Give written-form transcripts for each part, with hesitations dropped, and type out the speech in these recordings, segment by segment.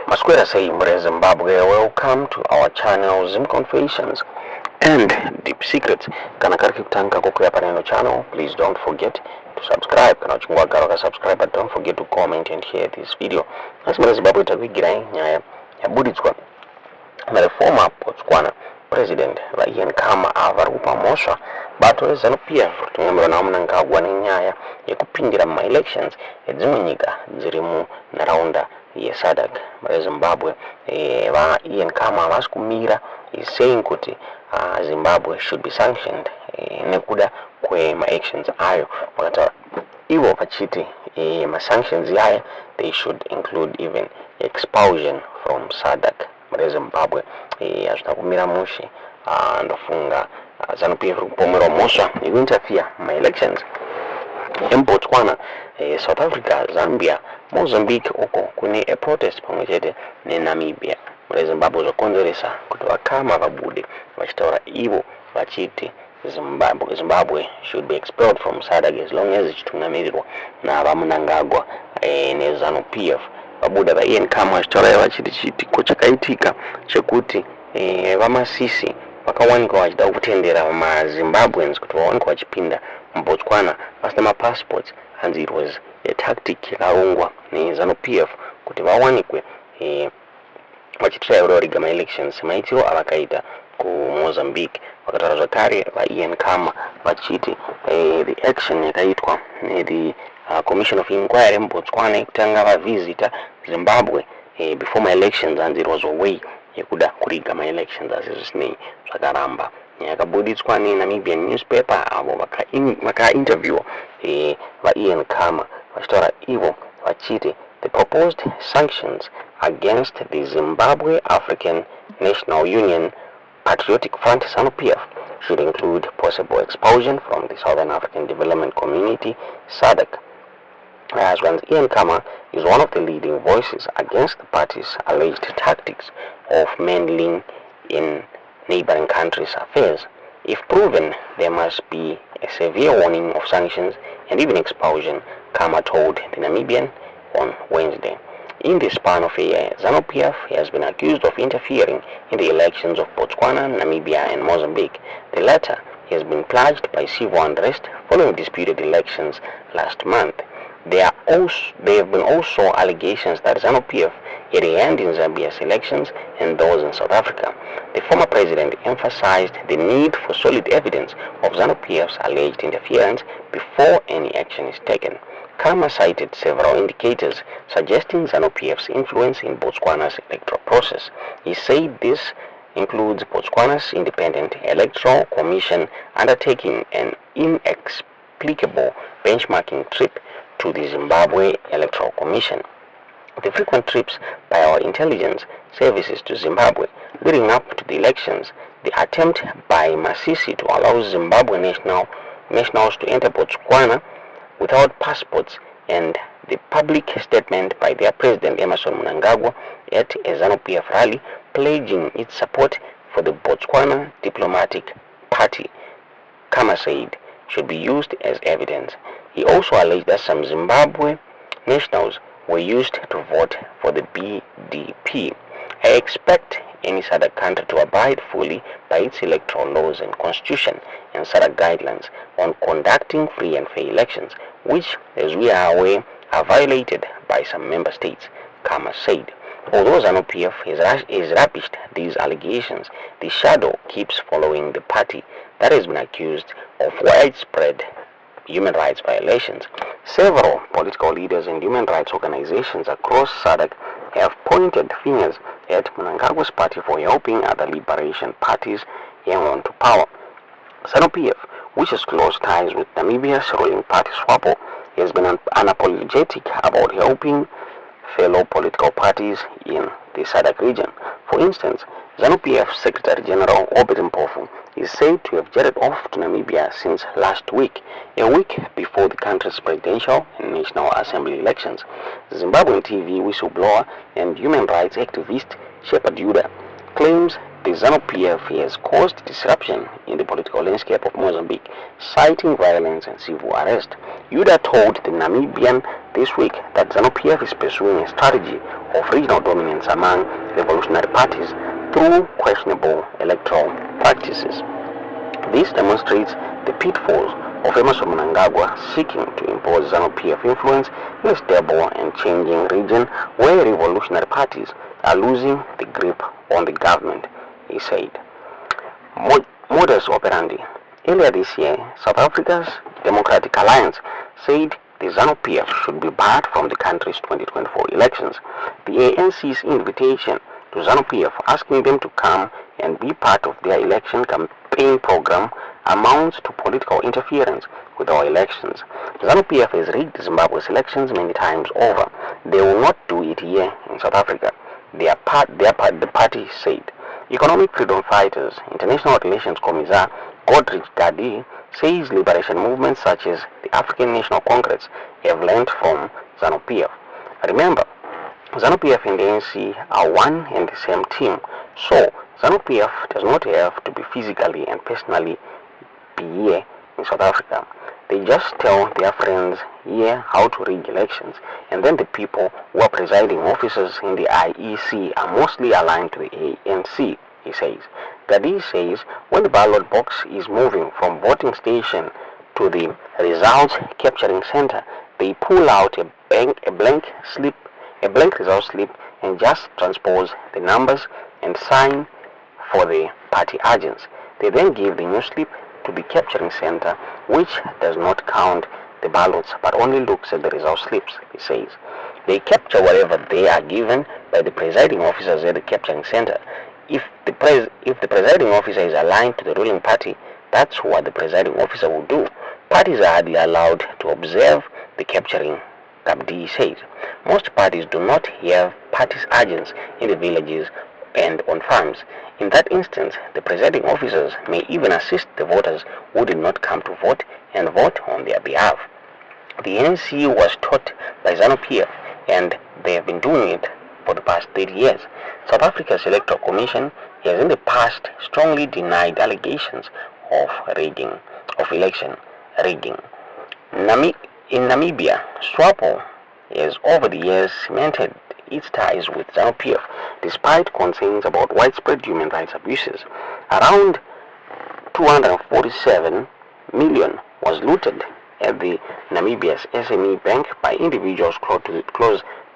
Masquera Sayimbre Zimbabwe, welcome to our channel Zim Confessions and Deep Secrets. Kana kariki kutanka kukuya paneno channel, please don't forget to subscribe. Kana uchungwa garoka subscribe, but don't forget to comment and share this video. Nasimara Zimbabwe takuigirai nyaya yabuditswa na former Botswana President Ian Khama avari kupamhosva bato reZANU-PF rinotumiwa naMnangagwa nenyaya yekupindira ma-elections edzimwe nyika dziri munharaunda yeSADC. Zimbabwe Ian Khama vasi kumira is saying kuti Zimbabwe should be sanctioned nekuda kwema-actions ayo. Vakataura ivo vachiti ma-sanctions aya they should include even expulsion from SADC. Zimbabwe hazvina kumira mushe ndofunga ZANU-PF kupomera mhosva yekuinterfere ma-elections eMbotswana, South Africa, Zambia, Mozambique uko kune protest pamwe chete neNamibia. Zimbabwe zvakonzeresa kuti vaKhama vabude vachitaura ivo vachiti Zimbabwe should be expelled from SADC as long as ichitungamirirwa navaMnangagwa neZANU-PF. Vabuda vaIan Khama vachitaura vachiti kochakaitika chekuti vaMasisi vakawanikwa vachida kutendera maZimbabweans kuti vawanikwa vachipinda muBotswana vasina mapassports. Hanzi it was a tactic yakarongwa neZANU-PF kuti vawanikwe vachitrai kuriga ma-elections semaitiro avakaita kuMozambique. Vakataura zvakare vaIan Khama vachiti the action yakaitwa the Commission of Inquiry muBotswana yekutanga vavisita Zimbabwe before my-elections, and it was a way yekuda kuriga ma-elections asi zvisinei zvakaramba. Yakabuditswa neNamibian newspaper avo vaka-interview vaIan Khama vachitaura ivo vachiti the proposed sanctions against the Zimbabwe African National Union Patriotic Front ZANU-PF should include possible expulsion from the Southern African Development Community SADC. As when Ian Khama is one of the leading voices against the party's alleged tactics of meddling in neighboring countries' affairs. If proven, there must be a severe warning of sanctions and even expulsion, Khama told the Namibian on Wednesday. In the span of a year, ZANU-PF has been accused of interfering in the elections of Botswana, Namibia and Mozambique. The latter has been plagued by civil unrest following disputed elections last month. There have been also allegations that ZANU-PF had a hand in Zambia's elections and those in South Africa. The former president emphasized the need for solid evidence of ZANU-PF's alleged interference before any action is taken. Khama cited several indicators suggesting ZANU-PF's influence in Botswana's electoral process. He said this includes Botswana's Independent Electoral Commission undertaking an inexplicable benchmarking trip to the Zimbabwe Electoral Commission, the frequent trips by our intelligence services to Zimbabwe leading up to the elections, the attempt by Masisi to allow Zimbabwe nationals to enter Botswana without passports, and the public statement by their president Emmerson Mnangagwa at a ZANU-PF rally pledging its support for the Botswana Diplomatic Party, Khama said, should be used as evidence. He also alleged that some Zimbabwe nationals were used to vote for the BDP. I expect any SADC country to abide fully by its electoral laws and constitution and SADC guidelines on conducting free and fair elections, which, as we are aware, are violated by some member states, Khama said. Although ZANU-PF has rubbished these allegations, the shadow keeps following the party that has been accused of widespread human rights violations. Several political leaders and human rights organizations across SADC have pointed fingers at Mnangagwa's party for helping other liberation parties hang on to power. ZANU-PF, which has close ties with Namibia's ruling party SWAPO, has been unapologetic about helping fellow political parties in the SADC region. For instance, ZANU-PF Secretary General Obed Mpofu is said to have jetted off to Namibia since last week, a week before the country's presidential and national assembly elections. Zimbabwean TV whistleblower and human rights activist Shepard Yuda claims the ZANU-PF has caused disruption in the political landscape of Mozambique, citing violence and civil arrest. Yuda told the Namibian this week that ZANU-PF is pursuing a strategy of regional dominance among revolutionary parties through questionable electoral practices. This demonstrates the pitfalls of Emerson Mnangagwa seeking to impose ZANU-PF influence in a stable and changing region where revolutionary parties are losing the grip on the government, he said. Modus operandi. Earlier this year, South Africa's Democratic Alliance said the ZANU-PF should be barred from the country's 2024 elections. The ANC's invitation to ZANU-PF asking them to come and be part of their election campaign program amounts to political interference with our elections. ZANU-PF has rigged Zimbabwe's elections many times over. They will not do it here in South Africa, the party said. Economic freedom fighters, International Relations Commissar Godrich Dadi says liberation movements such as the African National Congress have learned from ZANU-PF. Remember, ZANU-PF and the ANC are one and the same team, so ZANU-PF does not have to be physically and personally be here in South Africa. They just tell their friends here how to rig elections, and then the people who are presiding officers in the IEC are mostly aligned to the ANC, he says. Gadi says when the ballot box is moving from voting station to the results capturing center, they pull out a blank result slip and just transpose the numbers and sign for the party agents. They then give the new slip to the capturing center, which does not count the ballots but only looks at the result slips, he says. They capture whatever they are given by the presiding officers at the capturing center. If the presiding officer is aligned to the ruling party, that's what the presiding officer will do. Parties are hardly allowed to observe the capturing, Kabdi says. Most parties do not have parties agents in the villages and on farms. In that instance, the presiding officers may even assist the voters who did not come to vote and vote on their behalf. The ANC was taught by ZANU-PF, and they have been doing it for the past 30 years. South Africa's Electoral Commission has in the past strongly denied allegations of election rigging. In Namibia, SWAPO has over the years cemented its ties with ZANU-PF despite concerns about widespread human rights abuses. Around 247 million was looted at the Namibia's SME bank by individuals close to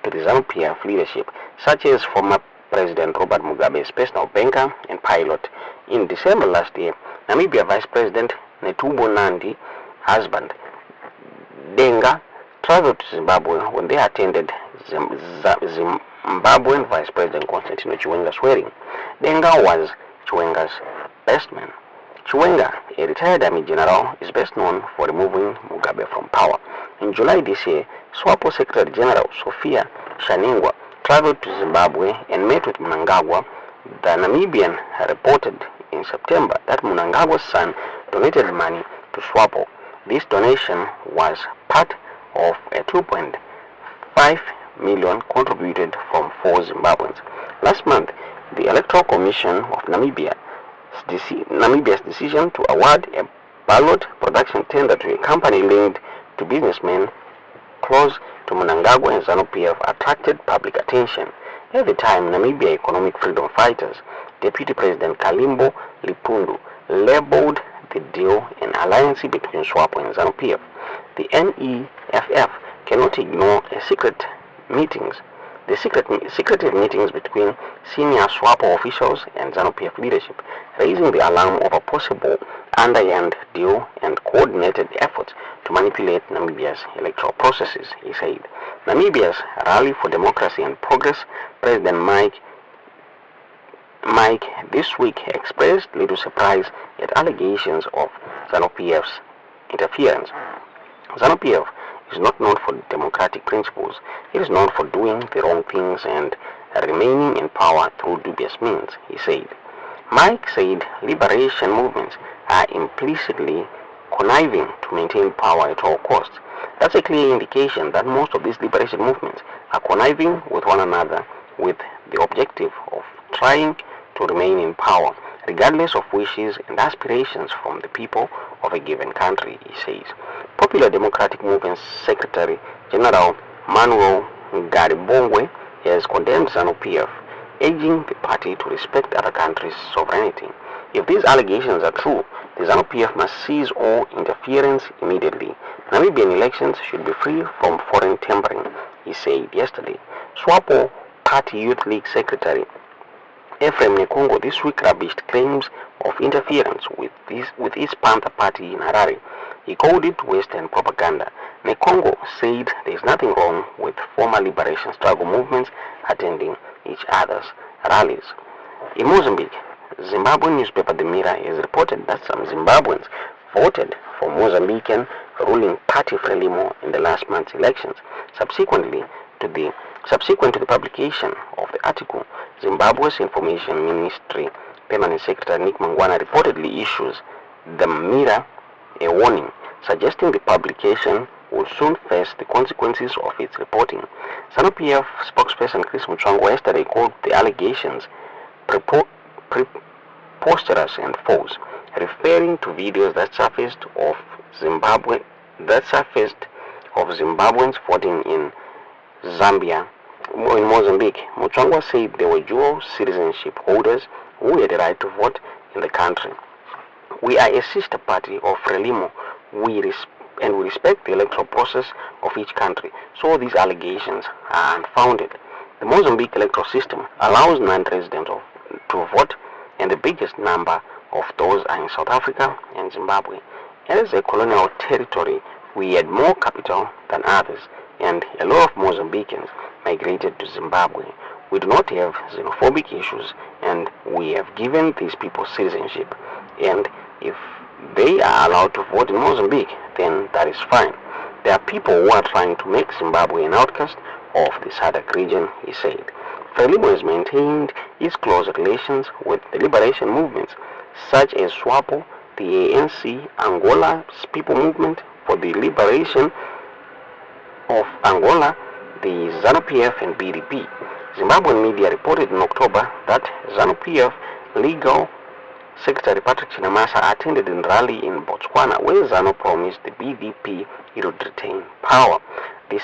the ZANU-PF leadership, such as former President Robert Mugabe's personal banker and pilot. In December last year, Namibia Vice President Netumbo Nandi husband Denga traveled to Zimbabwe when they attended Zimbabwean Vice President Constantino Chiwenga's wedding. Denga was Chiwenga's best man. Chiwenga, a retired army general, is best known for removing Mugabe from power. In July this year, SWAPO Secretary General Sophia Shaningwa traveled to Zimbabwe and met with Mnangagwa. The Namibian reported in September that Mnangagwa's son donated money to SWAPO. This donation was part of a 2.5 million contributed from 4 Zimbabweans. Last month, the Electoral Commission of Namibia's decision to award a ballot production tender to a company linked to businessmen close to Mnangagwa and ZANU-PF attracted public attention. At the time, Namibia economic freedom fighters, Deputy President Kalimbo Lipundu, labeled the deal an alliance between SWAPO and ZANU-PF. The NEFF cannot ignore secretive meetings between senior SWAPO officials and ZANU-PF leadership, raising the alarm of a possible underhand deal and coordinated efforts to manipulate Namibia's electoral processes, he said. Namibia's Rally for Democracy and Progress President Mike this week expressed little surprise at allegations of ZANU-PF's interference. ZANU-PF is not known for democratic principles. It is known for doing the wrong things and remaining in power through dubious means, he said. Mike said liberation movements are implicitly conniving to maintain power at all costs. That's a clear indication that most of these liberation movements are conniving with one another with the objective of trying to remain in power, regardless of wishes and aspirations from the people of a given country, he says. Popular Democratic Movement Secretary General Manuel Garibongwe has condemned ZANU-PF, urging the party to respect other countries' sovereignty. If these allegations are true, the ZANU-PF must cease all interference immediately. Namibian elections should be free from foreign tampering, he said yesterday. SWAPO Party Youth League Secretary Ephraim Nekongo this week rubbished claims of interference with its Panther Party in Harare. He called it Western propaganda. Nekongo said there is nothing wrong with former liberation struggle movements attending each other's rallies. In Mozambique, Zimbabwean newspaper The Mirror has reported that some Zimbabweans voted for Mozambican ruling party Frelimo in the last month's elections. Subsequent to the publication of the article, Zimbabwe's Information Ministry Permanent Secretary Nick Mangwana reportedly issues The Mirror a warning, suggesting the publication will soon face the consequences of its reporting. ZANU-PF spokesperson Chris Mutsvangwa yesterday called the allegations preposterous and false, referring to videos that surfaced of Zimbabweans voting in Mozambique. Mutsvangwa said there were dual citizenship holders who had the right to vote in the country. We are a sister party of Frelimo. We respect the electoral process of each country, so these allegations are unfounded. The Mozambique electoral system allows non-residents to vote, and the biggest number of those are in South Africa and Zimbabwe. As a colonial territory, we had more capital than others, and a lot of Mozambicans migrated to Zimbabwe. We do not have xenophobic issues, and we have given these people citizenship. And if they are allowed to vote in Mozambique, then that is fine. There are people who are trying to make Zimbabwe an outcast of the SADC region, he said. Frelimo has maintained its close relations with the liberation movements such as SWAPO, the ANC, Angola's People Movement for the Liberation of Angola, the ZANU-PF and BDP. Zimbabwean media reported in October that ZANU-PF legal Secretary Patrick Chinamasa attended a rally in Botswana where ZANU promised the BDP it would retain power. The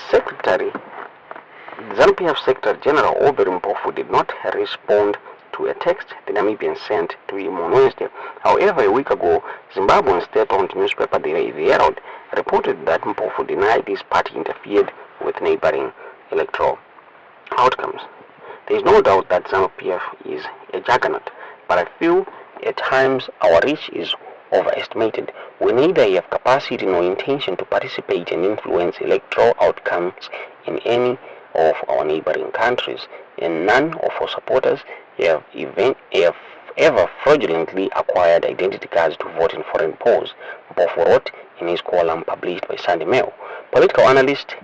ZANU-PF Secretary General Obere Mpofu did not respond to a text the Namibian sent to him on Wednesday. However, a week ago, Zimbabwean state-owned newspaper The Herald reported that Mpofu denied his party interfered with neighboring electoral outcomes. There is no doubt that ZANU-PF is a juggernaut, but I feel at times our reach is overestimated. We neither have capacity nor intention to participate and influence electoral outcomes in any of our neighboring countries, and none of our supporters have ever fraudulently acquired identity cards to vote in foreign polls, Mpofu wrote in his column published by Sunday Mail. Political analyst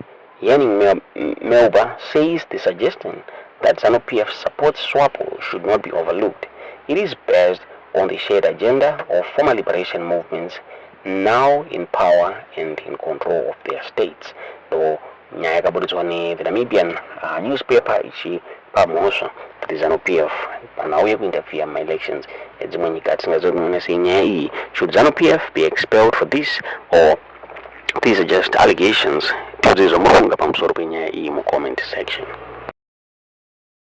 Yanning Melba says the suggestion that ZANU-PF supports SWAPO should not be overlooked. It is based on the shared agenda of former liberation movements now in power and in control of their states. Though nyaya yakabudzwa the Namibian newspaper ichi pamusha kuti ZANU-PF panauye kuinterfere in my elections edzimwe nyika tingazoona sei nyaya iyi. Should ZANU-PF be expelled for this, or these are just allegations? Tiudzizwa mufunga pamusoro penyaya iyi mu comment section.